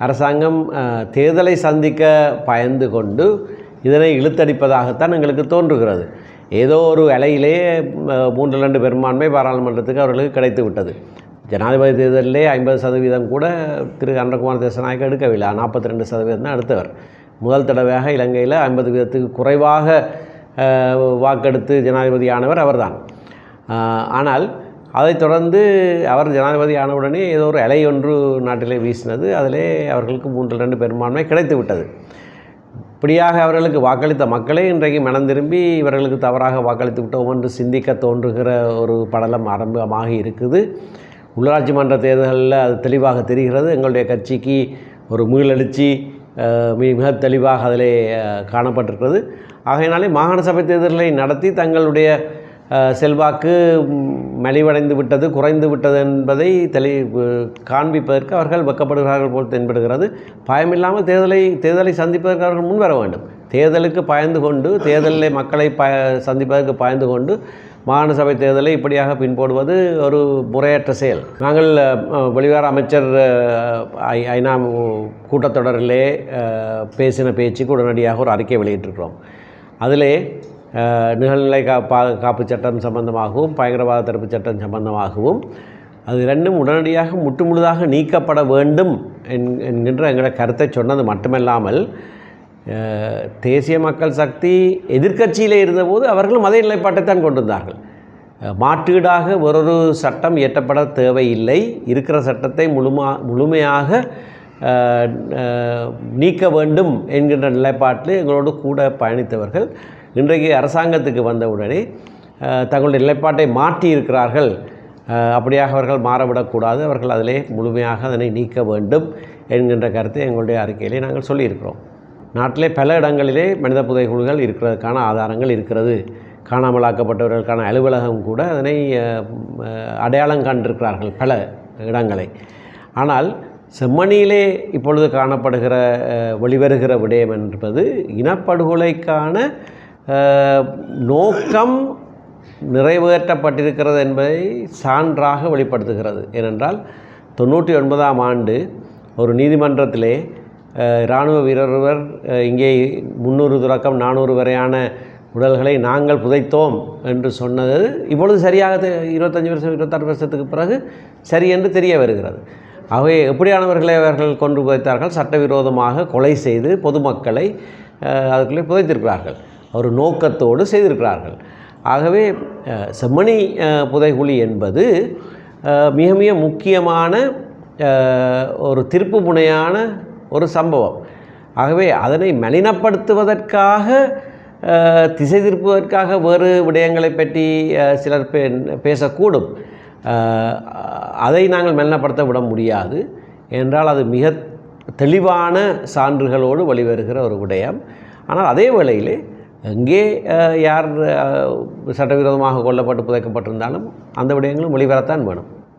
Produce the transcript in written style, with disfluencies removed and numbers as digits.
அரசாங்கம் தேர்தலை சந்திக்க பயந்து கொண்டு இதனை இழுத்தடிப்பதாகத்தான் எங்களுக்கு தோன்றுகிறது. ஏதோ ஒரு அலையிலே 3/2 பெரும்பான்மை பாராளுமன்றத்துக்கு அவர்களுக்கு கிடைத்து விட்டது. ஜனாதிபதி தேர்தலிலே 50% கூட திரு அனுரகுமார திசாநாயக்க எடுக்கவில்லை, 42% தான் எடுத்தவர். முதல் தடவையாக இலங்கையில் 50% குறைவாக வாக்கெடுத்து ஜனாதிபதி ஆனவர் அவர்தான். ஆனால் அதைத் தொடர்ந்து அவர் ஜனாதிபதி ஆனவுடனே ஏதோ ஒரு அலை ஒன்று நாட்டிலே வீசினது. அதிலே அவர்களுக்கு 3/2 பெரும்பான்மை கிடைத்து விட்டது. இப்படியாக அவர்களுக்கு வாக்களித்த மக்களே இன்றைக்கு மனம் திரும்பி இவர்களுக்கு தவறாக வாக்களித்து விட்டோம் என்று சிந்திக்க தோன்றுகிற ஒரு படலம் ஆரம்பமாக இருக்குது. உள்ளாட்சி மன்ற தேர்தல்களில் அது தெளிவாக தெரிகிறது. எங்களுடைய கட்சிக்கு ஒரு மீளெழுச்சி மிக தெளிவாக அதிலே காணப்பட்டிருக்கிறது. ஆகையினாலே மாகாண சபை தேர்தல்களை நடத்தி தங்களுடைய செல்வாக்கு மலிவடைந்து விட்டது, குறைந்து விட்டது என்பதை காண்பிப்பதற்கு அவர்கள் வெட்கப்படுகிறார்கள் போல் தென்படுகிறது. பயமில்லாமல் தேர்தலை சந்திப்பதற்கு அவர்கள் முன்வர வேண்டும். தேர்தலுக்கு பயந்து கொண்டு, தேர்தலில் மக்களை சந்திப்பதற்கு பயந்து கொண்டு மாகாண சபை தேர்தலை இப்படியாக பின்போடுவது ஒரு முறையற்ற செயல். நாங்கள் வெளிவார அமைச்சர் ஐநா கூட்டத்தொடரிலே பேசின பேச்சுக்கு உடனடியாக ஒரு அறிக்கை வெளியிட்டிருக்கிறோம். அதிலே நிகழ்நிலை காப்பு சட்டம் சம்பந்தமாகவும் பயங்கரவாத தடுப்பு சட்டம் சம்பந்தமாகவும் அது ரெண்டும் உடனடியாக முற்றுமுழுதாக நீக்கப்பட வேண்டும் என்கின்ற எங்களோட கருத்தை சொன்னது மட்டுமல்லாமல், தேசிய மக்கள் சக்தி எதிர்க்கட்சியிலே இருந்தபோது அவர்களும் அதே நிலைப்பாட்டைத்தான் கொண்டிருந்தார்கள். மாற்றீடாக ஒரு சட்டம் இயற்றப்பட தேவையில்லை, இருக்கிற சட்டத்தை முழுமையாக நீக்க வேண்டும் என்கின்ற நிலைப்பாட்டில் எங்களோடு கூட பயணித்தவர்கள் இன்றைக்கு அரசாங்கத்துக்கு வந்தவுடனே தங்களுடைய நிலைப்பாட்டை மாற்றி இருக்கிறார்கள். அப்படியாக அவர்கள் மாறவிடக்கூடாது, அவர்கள் அதிலே முழுமையாக அதனை நீக்க வேண்டும் என்கின்ற கருத்தை எங்களுடைய அறிக்கையிலே நாங்கள் சொல்லியிருக்கிறோம். நாட்டிலே பல இடங்களிலே மனித புதைகுழிகள் இருக்கிறதுக்கான ஆதாரங்கள் இருக்கிறது. காணாமலாக்கப்பட்டவர்களுக்கான அலுவலகம் கூட அதனை அடையாளம் கண்டிருக்கிறார்கள் பல இடங்களை. ஆனால் செம்மணியிலே இப்பொழுது காணப்படுகிற வெளிவருகிற விடயம் என்பது இனப்படுகொலைக்கான நோக்கம் நிறைவேற்றப்பட்டிருக்கிறது என்பதை சான்றாக வெளிப்படுத்துகிறது. ஏனென்றால் 99ஆம் ஆண்டு ஒரு நீதிமன்றத்திலே இராணுவ வீரர் ஒருவர் இங்கே 300 தொடக்கம் 400 வரையான உடல்களை நாங்கள் புதைத்தோம் என்று சொன்னது இப்பொழுது சரியாக 25 வருஷம் 26 வருஷத்துக்கு பிறகு சரி என்று தெரிய வருகிறது. ஆகவே எப்படியானவர்களை அவர்கள் கொண்டு புதைத்தார்கள்? சட்டவிரோதமாக கொலை செய்து பொதுமக்களை அதுக்குள்ளே புதைத்திருக்கிறார்கள், ஒரு நோக்கத்தோடு செய்திருக்கிறார்கள். ஆகவே செம்மணி புதைகுழி என்பது மிக மிக முக்கியமான ஒரு திருப்பு முனையான ஒரு சம்பவம். ஆகவே அதனை மலினப்படுத்துவதற்காக, திசை திருப்புவதற்காக வேறு விடயங்களை பற்றி சிலர் பேசக்கூடும். அதை நாங்கள் மலினப்படுத்த விட முடியாது. என்றால் அது மிக தெளிவான சான்றுகளோடு வெளிவருகிற ஒரு விடயம். ஆனால் அதே வேளையிலே எங்கே யார் சட்டவிரோதமாக கொல்லப்பட்டு புதைக்கப்பட்டிருந்தாலும் அந்த விடயங்களும் வெளிவரத்தான் வேணும்.